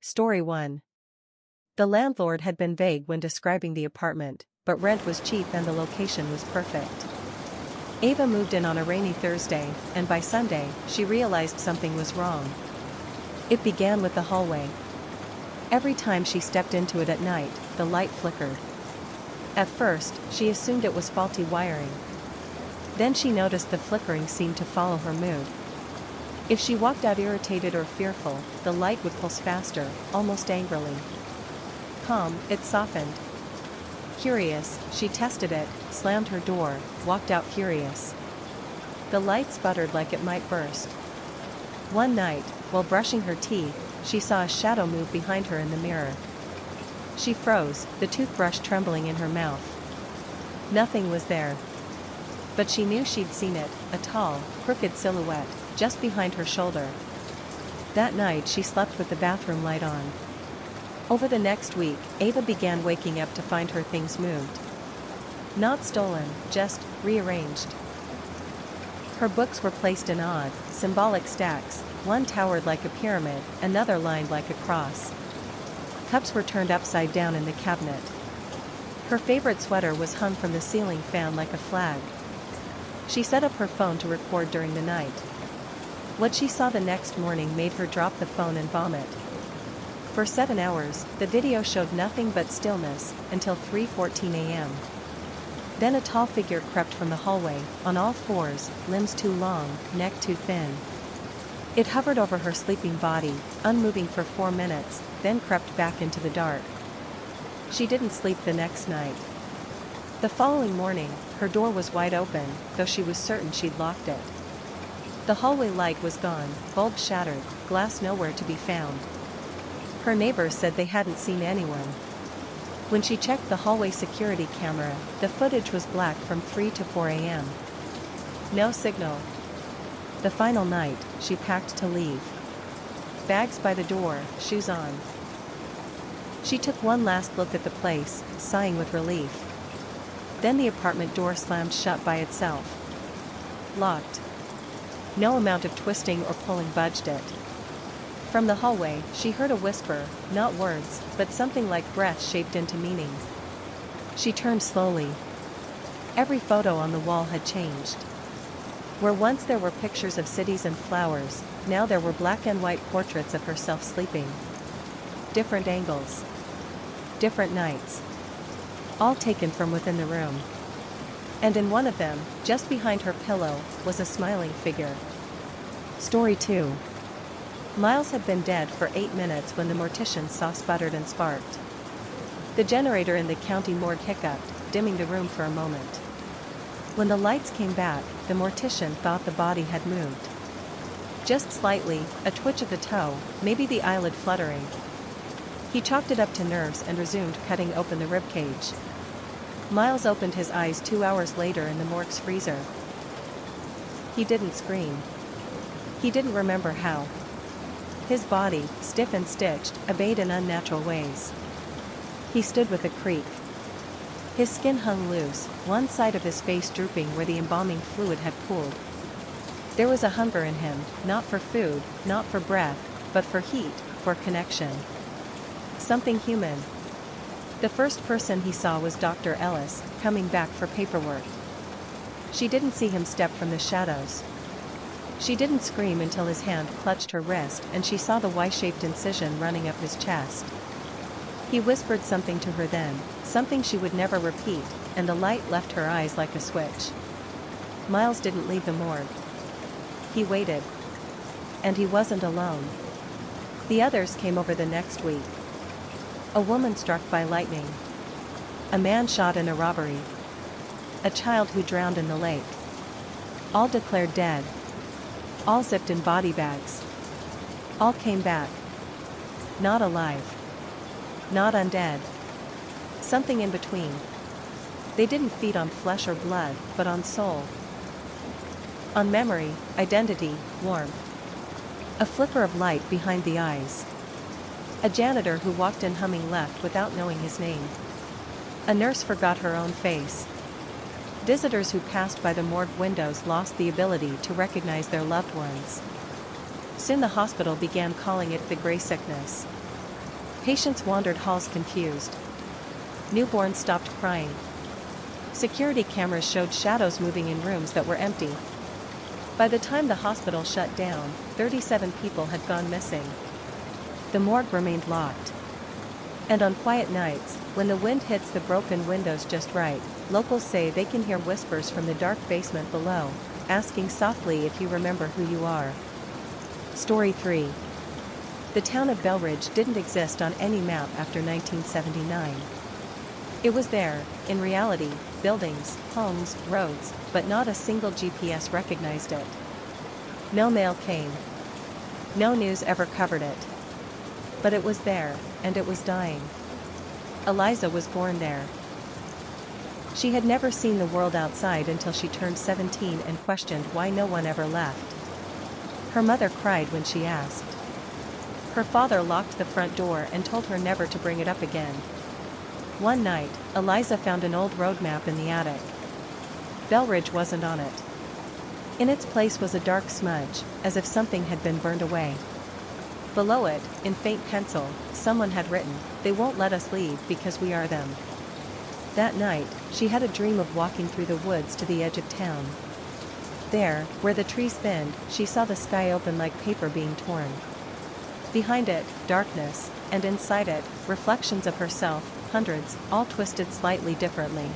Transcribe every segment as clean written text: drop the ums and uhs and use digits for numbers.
Story 1. The landlord had been vague when describing the apartment, but rent was cheap and the location was perfect. Ava moved in on a rainy Thursday, and by Sunday, she realized something was wrong. It began with the hallway. Every time she stepped into it at night, the light flickered. At first, she assumed it was faulty wiring. Then she noticed the flickering seemed to follow her mood. If she walked out irritated or fearful, the light would pulse faster, almost angrily. Calm, it softened. Curious, she tested it, slammed her door, walked out furious. The light sputtered like it might burst. One night, while brushing her teeth, she saw a shadow move behind her in the mirror. She froze, the toothbrush trembling in her mouth. Nothing was there. But she knew she'd seen it, a tall, crooked silhouette, just behind her shoulder. That night she slept with the bathroom light on. Over the next week, Ava began waking up to find her things moved. Not stolen, just rearranged. Her books were placed in odd, symbolic stacks, one towered like a pyramid, another lined like a cross. Cups were turned upside down in the cabinet. Her favorite sweater was hung from the ceiling fan like a flag. She set up her phone to record during the night. What she saw the next morning made her drop the phone and vomit. For 7 hours, the video showed nothing but stillness, until 3:14 a.m. Then a tall figure crept from the hallway, on all fours, limbs too long, neck too thin. It hovered over her sleeping body, unmoving for 4 minutes, then crept back into the dark. She didn't sleep the next night. The following morning, her door was wide open, though she was certain she'd locked it. The hallway light was gone, bulb shattered, glass nowhere to be found. Her neighbors said they hadn't seen anyone. When she checked the hallway security camera, the footage was black from 3 to 4 a.m. No signal. The final night, she packed to leave. Bags by the door, shoes on. She took one last look at the place, sighing with relief. Then the apartment door slammed shut by itself. Locked. No amount of twisting or pulling budged it. From the hallway, she heard a whisper, not words, but something like breath shaped into meaning. She turned slowly. Every photo on the wall had changed. Where once there were pictures of cities and flowers, now there were black and white portraits of herself sleeping. Different angles. Different nights. All taken from within the room. And in one of them, just behind her pillow, was a smiling figure. Story 2. Miles had been dead for 8 minutes when the mortician saw sputtered and sparked. The generator in the county morgue hiccuped, dimming the room for a moment. When the lights came back, the mortician thought the body had moved. Just slightly, a twitch of the toe, maybe the eyelid fluttering. He chalked it up to nerves and resumed cutting open the ribcage. Miles opened his eyes 2 hours later in the morgue's freezer. He didn't scream. He didn't remember how. His body, stiff and stitched, obeyed in unnatural ways. He stood with a creak. His skin hung loose, one side of his face drooping where the embalming fluid had pooled. There was a hunger in him, not for food, not for breath, but for heat, for connection. Something human. The first person he saw was Dr. Ellis, coming back for paperwork. She didn't see him step from the shadows. She didn't scream until his hand clutched her wrist and she saw the Y-shaped incision running up his chest. He whispered something to her then, something she would never repeat, and the light left her eyes like a switch. Miles didn't leave the morgue. He waited. And he wasn't alone. The others came over the next week. A woman struck by lightning. A man shot in a robbery. A child who drowned in the lake. All declared dead. All zipped in body bags. All came back. Not alive. Not undead. Something in between. They didn't feed on flesh or blood, but on soul. On memory, identity, warmth. A flicker of light behind the eyes. A janitor who walked in humming left without knowing his name. A nurse forgot her own face. Visitors who passed by the morgue windows lost the ability to recognize their loved ones. Soon the hospital began calling it the gray sickness. Patients wandered halls confused. Newborns stopped crying. Security cameras showed shadows moving in rooms that were empty. By the time the hospital shut down, 37 people had gone missing. The morgue remained locked. And on quiet nights, when the wind hits the broken windows just right, locals say they can hear whispers from the dark basement below, asking softly if you remember who you are. Story 3. The town of Belridge didn't exist on any map after 1979. It was there, in reality, buildings, homes, roads, but not a single GPS recognized it. No mail came. No news ever covered it. But it was there, and it was dying. Eliza was born there. She had never seen the world outside until she turned 17 and questioned why no one ever left. Her mother cried when she asked. Her father locked the front door and told her never to bring it up again. One night, Eliza found an old road map in the attic. Belridge wasn't on it. In its place was a dark smudge, as if something had been burned away. Below it, in faint pencil, someone had written, "They won't let us leave because we are them." That night, she had a dream of walking through the woods to the edge of town. There, where the trees thinned, she saw the sky open like paper being torn. Behind it, darkness, and inside it, reflections of herself, hundreds, all twisted slightly differently.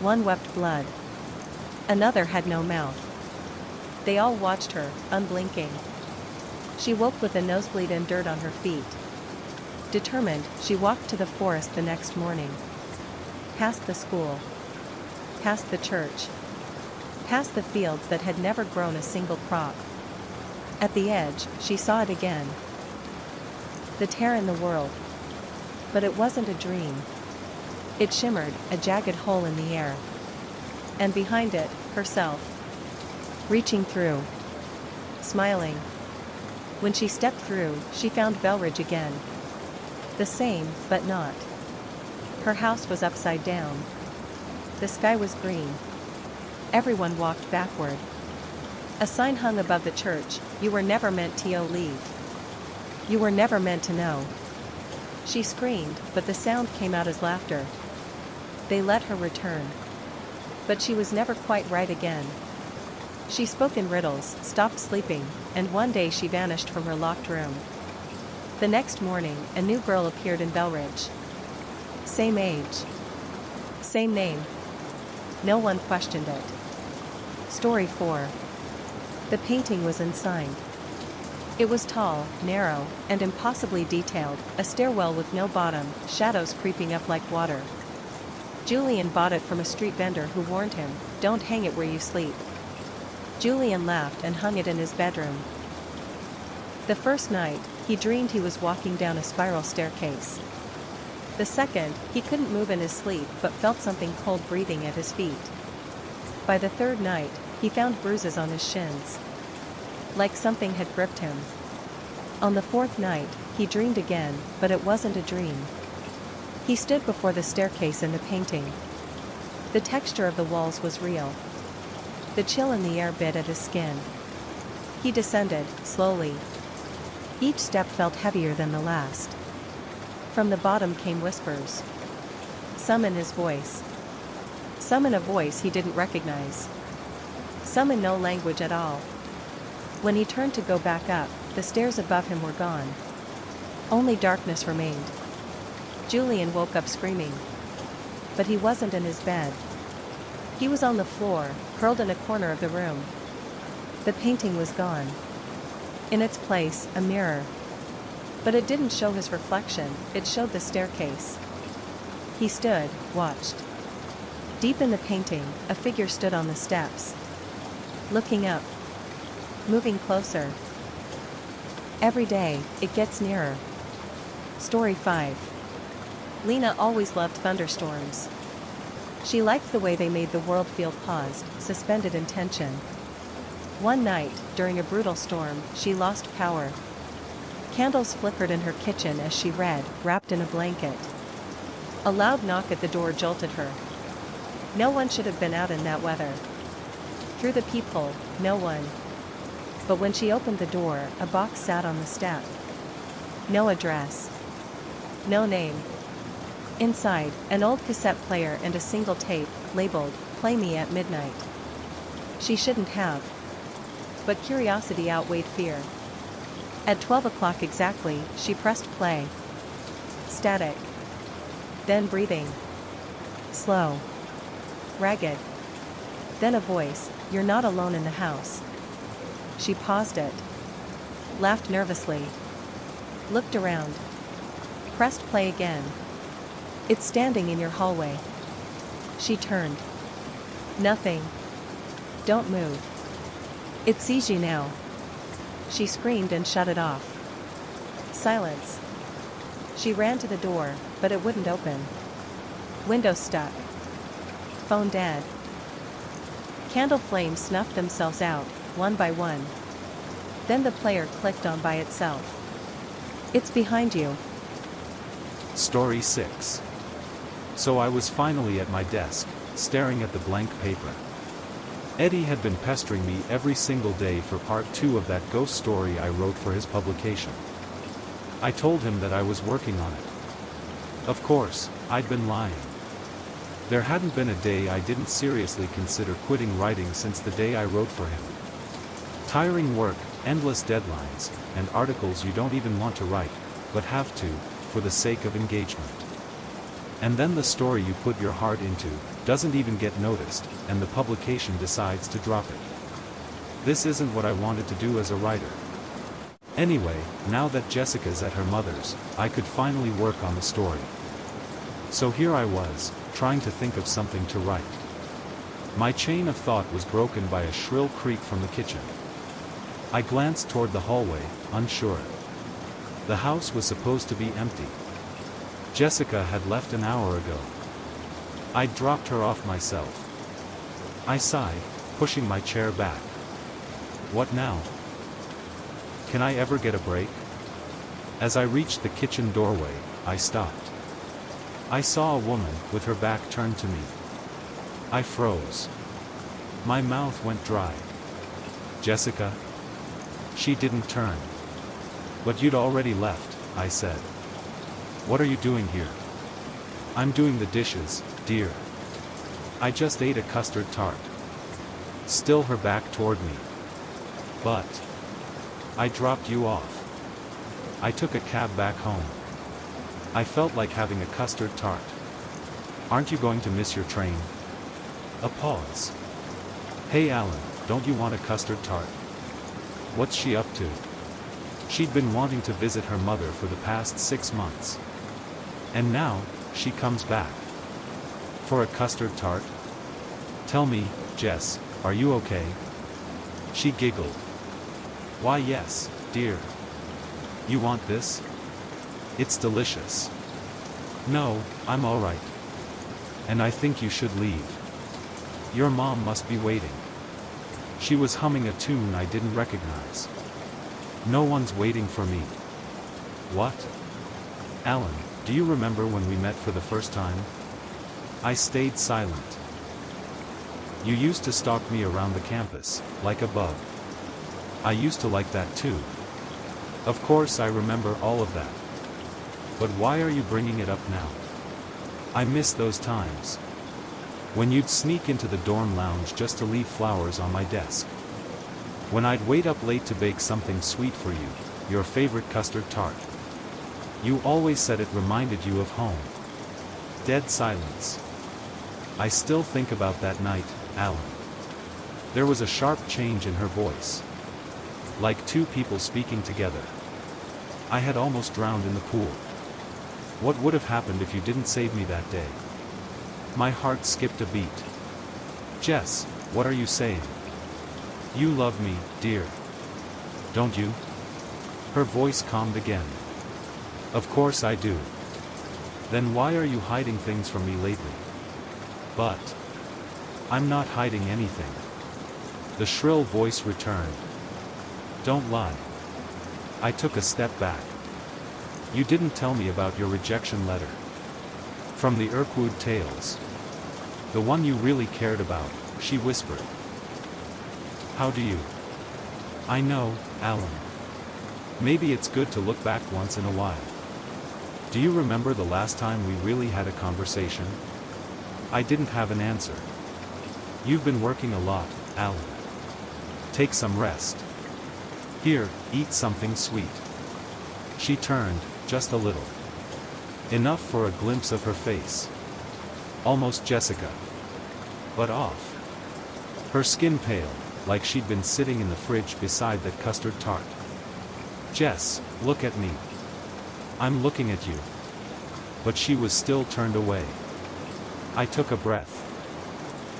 One wept blood. Another had no mouth. They all watched her, unblinking. She woke with a nosebleed and dirt on her feet. Determined, she walked to the forest the next morning. Past the school. Past the church. Past the fields that had never grown a single crop. At the edge, she saw it again. The tear in the world. But it wasn't a dream. It shimmered, a jagged hole in the air. And behind it, herself. Reaching through. Smiling. When she stepped through, she found Belridge again. The same, but not. Her house was upside down. The sky was green. Everyone walked backward. A sign hung above the church, "You were never meant to leave. You were never meant to know." She screamed, but the sound came out as laughter. They let her return. But she was never quite right again. She spoke in riddles, stopped sleeping, and one day she vanished from her locked room. The next morning, a new girl appeared in Belridge. Same age. Same name. No one questioned it. Story 4. The painting was unsigned. It was tall, narrow, and impossibly detailed, a stairwell with no bottom, shadows creeping up like water. Julian bought it from a street vendor who warned him, "Don't hang it where you sleep." Julian laughed and hung it in his bedroom. The first night, he dreamed he was walking down a spiral staircase. The second, he couldn't move in his sleep but felt something cold breathing at his feet. By the third night, he found bruises on his shins. Like something had gripped him. On the fourth night, he dreamed again, but it wasn't a dream. He stood before the staircase in the painting. The texture of the walls was real. The chill in the air bit at his skin. He descended, slowly. Each step felt heavier than the last. From the bottom came whispers. Some in his voice. Some in a voice he didn't recognize. Some in no language at all. When he turned to go back up, the stairs above him were gone. Only darkness remained. Julian woke up screaming. But he wasn't in his bed. He was on the floor, curled in a corner of the room. The painting was gone. In its place, a mirror. But it didn't show his reflection, it showed the staircase. He stood, watched. Deep in the painting, a figure stood on the steps. Looking up. Moving closer. Every day, it gets nearer. Story 5. Lena always loved thunderstorms. She liked the way they made the world feel paused, suspended in tension. One night, during a brutal storm, she lost power. Candles flickered in her kitchen as she read, wrapped in a blanket. A loud knock at the door jolted her. No one should have been out in that weather. Through the peephole, no one. But when she opened the door, a box sat on the step. No address. No name. Inside, an old cassette player and a single tape, labeled, "Play Me at Midnight." She shouldn't have. But curiosity outweighed fear. At 12 o'clock exactly, she pressed play. Static. Then breathing. Slow. Ragged. Then a voice, "You're not alone in the house." She paused it. Laughed nervously. Looked around. Pressed play again. "It's standing in your hallway." She turned. Nothing. "Don't move. It sees you now." She screamed and shut it off. Silence. She ran to the door, but it wouldn't open. Window stuck. Phone dead. Candle flames snuffed themselves out, one by one. Then the player clicked on by itself. "It's behind you." Story 6. So I was finally at my desk, staring at the blank paper. Eddie had been pestering me every single day for part 2 of that ghost story I wrote for his publication. I told him that I was working on it. Of course, I'd been lying. There hadn't been a day I didn't seriously consider quitting writing since the day I wrote for him. Tiring work, endless deadlines, and articles you don't even want to write, but have to, for the sake of engagement. And then the story you put your heart into doesn't even get noticed, and the publication decides to drop it. This isn't what I wanted to do as a writer. Anyway, now that Jessica's at her mother's, I could finally work on the story. So here I was, trying to think of something to write. My chain of thought was broken by a shrill creak from the kitchen. I glanced toward the hallway, unsure. The house was supposed to be empty. Jessica had left an hour ago. I'd dropped her off myself. I sighed, pushing my chair back. What now? Can I ever get a break? As I reached the kitchen doorway, I stopped. I saw a woman, with her back turned to me. I froze. My mouth went dry. "Jessica?" She didn't turn. "But you'd already left," I said. "What are you doing here?" "I'm doing the dishes, dear. I just ate a custard tart." Still her back toward me. "But I dropped you off. I took a cab back home. I felt like having a custard tart." "Aren't you going to miss your train?" A pause. "Hey Alan, don't you want a custard tart?" What's she up to? She'd been wanting to visit her mother for the past 6 months. And now, she comes back. For a custard tart? "Tell me, Jess, are you okay?" She giggled. "Why yes, dear. You want this? It's delicious." "No, I'm alright. And I think you should leave. Your mom must be waiting." She was humming a tune I didn't recognize. "No one's waiting for me." "What?" "Alan, do you remember when we met for the first time?" I stayed silent. "You used to stalk me around the campus, like a bug. I used to like that too." "Of course I remember all of that. But why are you bringing it up now?" "I miss those times. When you'd sneak into the dorm lounge just to leave flowers on my desk. When I'd wait up late to bake something sweet for you, your favorite custard tart. You always said it reminded you of home." Dead silence. "I still think about that night, Alan." There was a sharp change in her voice. Like two people speaking together. "I had almost drowned in the pool. What would have happened if you didn't save me that day?" My heart skipped a beat. "Jess, what are you saying? You love me, dear. Don't you?" Her voice calmed again. "Of course I do. Then why are you hiding things from me lately?" "But I'm not hiding anything." The shrill voice returned. "Don't lie." I took a step back. "You didn't tell me about your rejection letter. From the Urquhart Tales. The one you really cared about," she whispered. "How do you?" "I know, Alan. Maybe it's good to look back once in a while." Do you remember the last time we really had a conversation? I didn't have an answer. You've been working a lot, Alan. Take some rest. Here, eat something sweet. She turned, just a little. Enough for a glimpse of her face. Almost Jessica. But off. Her skin pale, like she'd been sitting in the fridge beside that custard tart. Jess, look at me. I'm looking at you. But she was still turned away. I took a breath.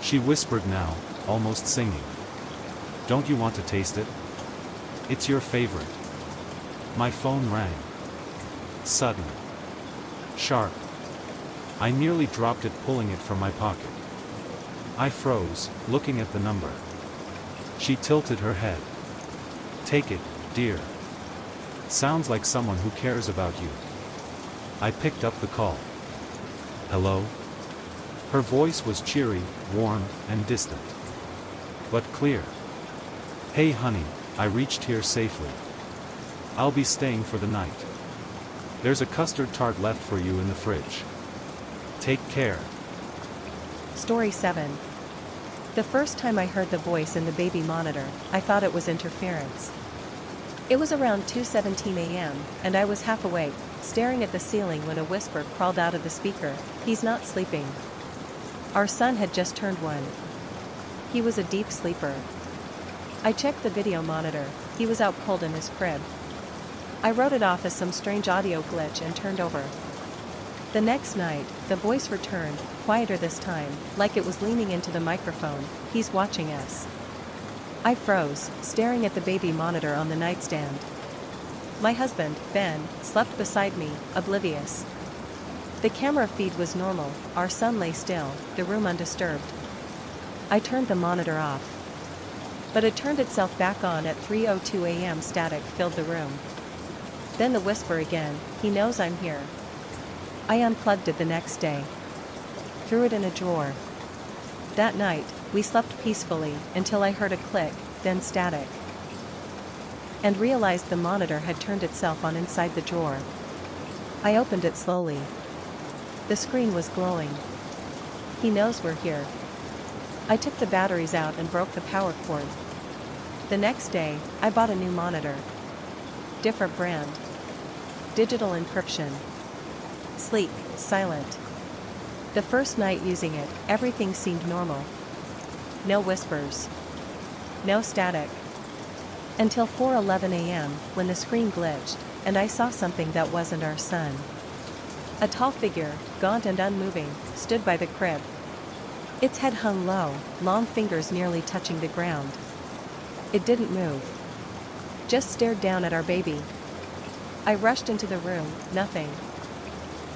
She whispered now, almost singing. Don't you want to taste it? It's your favorite. My phone rang. Sudden. Sharp. I nearly dropped it pulling it from my pocket. I froze, looking at the number. She tilted her head. Take it, dear. Sounds like someone who cares about you. I picked up the call. Hello? Her voice was cheery, warm, and distant. But clear. Hey honey, I reached here safely. I'll be staying for the night. There's a custard tart left for you in the fridge. Take care. Story 7. The first time I heard the voice in the baby monitor, I thought it was interference. It was around 2:17 a.m., and I was half awake, staring at the ceiling when a whisper crawled out of the speaker, "He's not sleeping." Our son had just turned 1. He was a deep sleeper. I checked the video monitor, he was out cold in his crib. I wrote it off as some strange audio glitch and turned over. The next night, the voice returned, quieter this time, like it was leaning into the microphone, "He's watching us." I froze, staring at the baby monitor on the nightstand. My husband, Ben, slept beside me, oblivious. The camera feed was normal, our son lay still, the room undisturbed. I turned the monitor off. But it turned itself back on at 3:02 a.m. Static filled the room. Then the whisper again, "He knows I'm here." I unplugged it the next day. Threw it in a drawer. That night, we slept peacefully until I heard a click, then static. And realized the monitor had turned itself on inside the drawer. I opened it slowly. The screen was glowing. "He knows we're here." I took the batteries out and broke the power cord. The next day, I bought a new monitor. Different brand. Digital encryption. Sleek, silent. The first night using it, everything seemed normal. No whispers. No static. Until 4:11 a.m., when the screen glitched, and I saw something that wasn't our son. A tall figure, gaunt and unmoving, stood by the crib. Its head hung low, long fingers nearly touching the ground. It didn't move. Just stared down at our baby. I rushed into the room, nothing.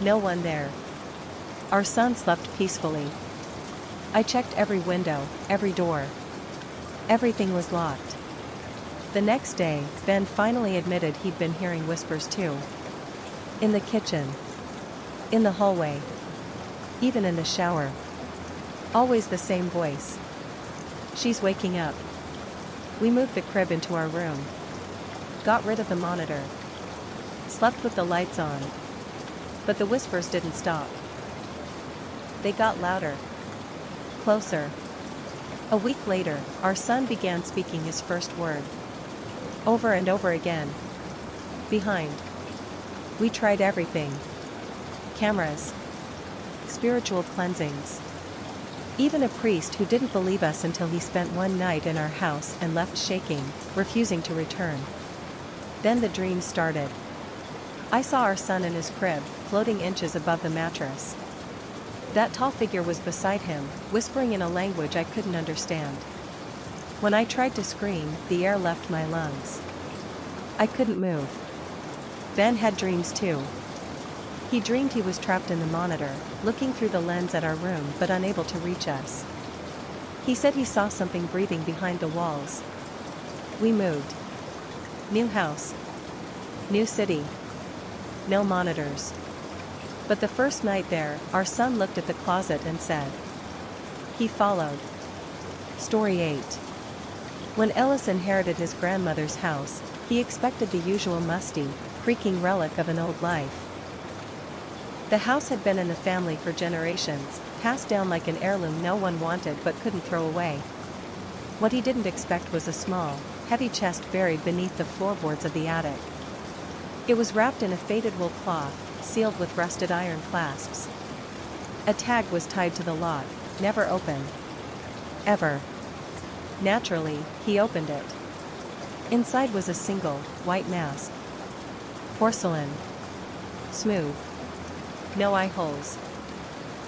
No one there. Our son slept peacefully. I checked every window, every door. Everything was locked. The next day, Ben finally admitted he'd been hearing whispers too. In the kitchen. In the hallway. Even in the shower. Always the same voice. "She's waking up." We moved the crib into our room. Got rid of the monitor. Slept with the lights on. But the whispers didn't stop. They got louder. Closer. A week later, our son began speaking his first word. Over and over again. Behind. We tried everything. Cameras. Spiritual cleansings. Even a priest who didn't believe us until he spent one night in our house and left shaking, refusing to return. Then the dreams started. I saw our son in his crib, floating inches above the mattress. That tall figure was beside him, whispering in a language I couldn't understand. When I tried to scream, the air left my lungs. I couldn't move. Ben had dreams too. He dreamed he was trapped in the monitor, looking through the lens at our room but unable to reach us. He said he saw something breathing behind the walls. We moved. New house. New city. No monitors. But the first night there, our son looked at the closet and said. He followed. Story 8. When Ellis inherited his grandmother's house, he expected the usual musty, creaking relic of an old life. The house had been in the family for generations, passed down like an heirloom no one wanted but couldn't throw away. What he didn't expect was a small, heavy chest buried beneath the floorboards of the attic. It was wrapped in a faded wool cloth, sealed with rusted iron clasps. A tag was tied to the lock, never open. Ever. Naturally, he opened it. Inside was a single, white mask. Porcelain. Smooth. No eye holes.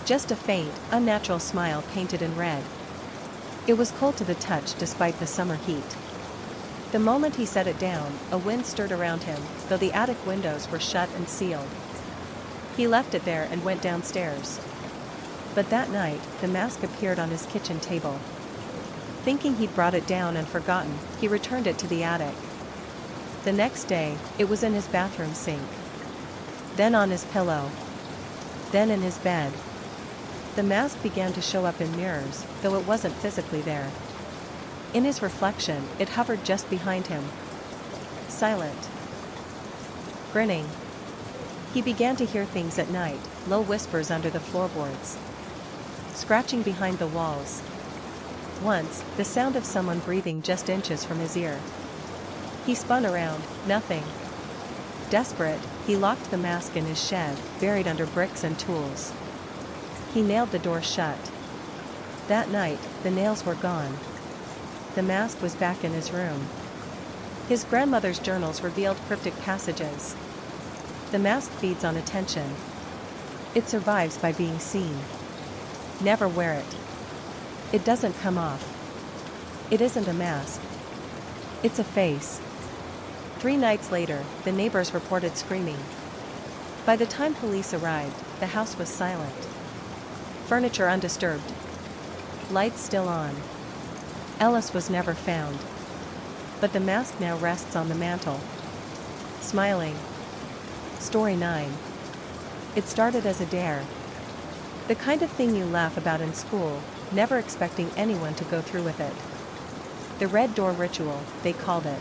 Just a faint, unnatural smile painted in red. It was cold to the touch despite the summer heat. The moment he set it down, a wind stirred around him, though the attic windows were shut and sealed. He left it there and went downstairs. But that night, the mask appeared on his kitchen table. Thinking he'd brought it down and forgotten, he returned it to the attic. The next day, it was in his bathroom sink. Then on his pillow. Then in his bed. The mask began to show up in mirrors, though it wasn't physically there. In his reflection, it hovered just behind him. Silent. Grinning. He began to hear things at night, low whispers under the floorboards. Scratching behind the walls. Once, the sound of someone breathing just inches from his ear. He spun around, nothing. Desperate, he locked the mask in his shed, buried under bricks and tools. He nailed the door shut. That night, the nails were gone. The mask was back in his room. His grandmother's journals revealed cryptic passages. The mask feeds on attention. It survives by being seen. Never wear it. It doesn't come off. It isn't a mask. It's a face. 3 nights later, the neighbors reported screaming. By the time police arrived, the house was silent. Furniture undisturbed. Lights still on. Ellis was never found. But the mask now rests on the mantel. Smiling. Story 9. It started as a dare. The kind of thing you laugh about in school, never expecting anyone to go through with it. The red door ritual, they called it.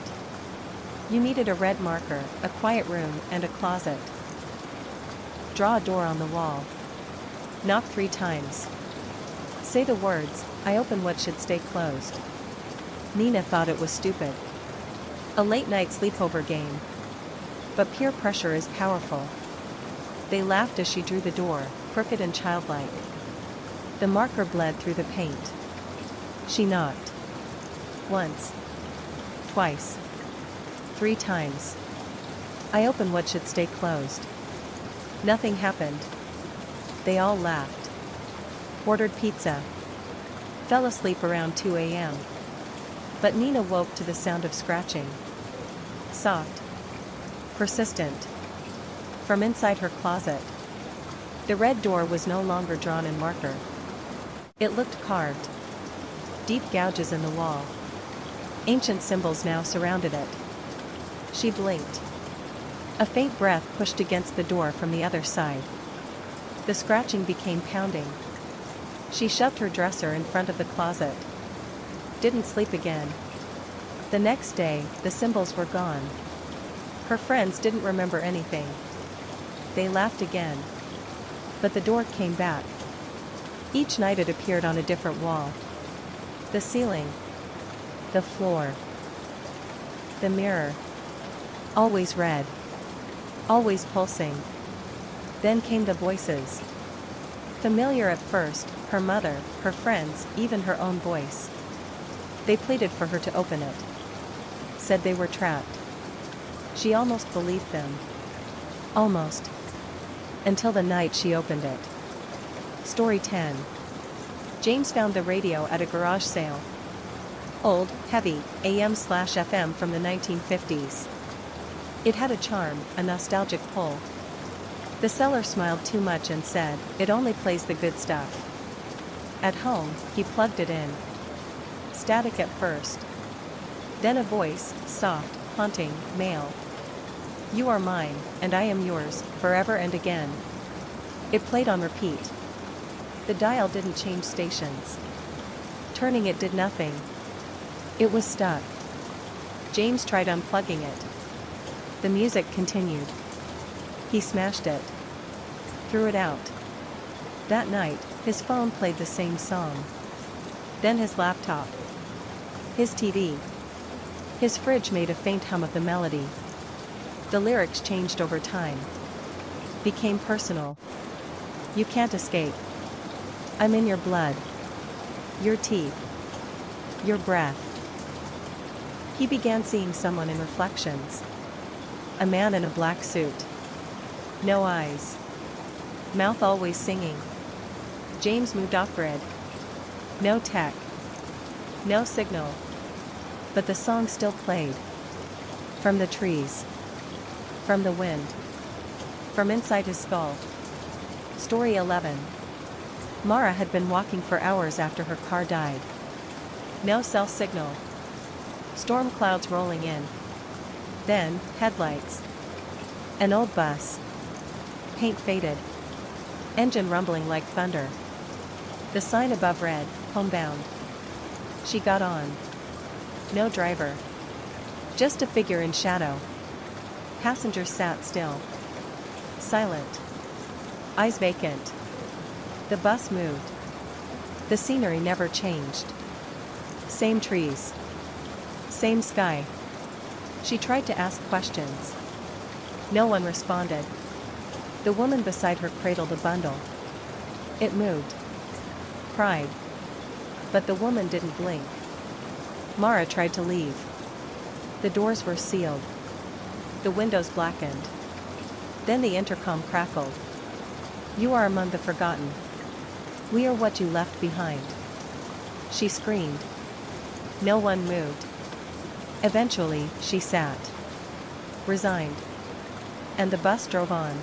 You needed a red marker, a quiet room, and a closet. Draw a door on the wall. Knock 3 times. Say the words, I open what should stay closed. Nina thought it was stupid. A late-night sleepover game. But peer pressure is powerful. They laughed as she drew the door, crooked and childlike. The marker bled through the paint. She knocked. Once. Twice. 3 times. I open what should stay closed. Nothing happened. They all laughed. Ordered pizza. Fell asleep around 2 a.m. But Nina woke to the sound of scratching. Soft. Persistent. From inside her closet. The red door was no longer drawn in marker. It looked carved. Deep gouges in the wall. Ancient symbols now surrounded it. She blinked. A faint breath pushed against the door from the other side. The scratching became pounding. She shoved her dresser in front of the closet. Didn't sleep again. The next day, the symbols were gone. Her friends didn't remember anything. They laughed again. But the door came back. Each night it appeared on a different wall. The ceiling. The floor. The mirror. Always red. Always pulsing. Then came the voices. Familiar at first, her mother, her friends, even her own voice. They pleaded for her to open it. Said they were trapped. She almost believed them. Almost. Until the night she opened it. Story 10. James found the radio at a garage sale. Old, heavy, AM/FM from the 1950s. It had a charm, a nostalgic pull. The seller smiled too much and said, "It only plays the good stuff." At home, he plugged it in. Static at first. Then a voice, soft, haunting, male. "You are mine, and I am yours, forever and again." It played on repeat. The dial didn't change stations. Turning it did nothing. It was stuck. James tried unplugging it. The music continued. He smashed it. threw it out. That night, his phone played the same song. Then his laptop. His TV. His fridge made a faint hum of the melody. The lyrics changed over time. Became personal. You can't escape. I'm in your blood. Your teeth. Your breath. He began seeing someone in reflections. A man in a black suit. No eyes. Mouth always singing. James moved off-grid. No tech. No signal. But the song still played. From the trees. From the wind. From inside his skull. Story 11. Mara had been walking for hours after her car died. No cell signal. Storm clouds rolling in. Then, headlights. An old bus. Paint faded. Engine rumbling like thunder. The sign above read, homebound. She got on. No driver. Just a figure in shadow. Passengers sat still. Silent. Eyes vacant. The bus moved. The scenery never changed. Same trees. Same sky. She tried to ask questions. No one responded. The woman beside her cradled a bundle. It moved. Cried. But the woman didn't blink. Mara tried to leave. The doors were sealed. The windows blackened. Then the intercom crackled. You are among the forgotten. We are what you left behind. She screamed. No one moved. Eventually, she sat. Resigned. And the bus drove on.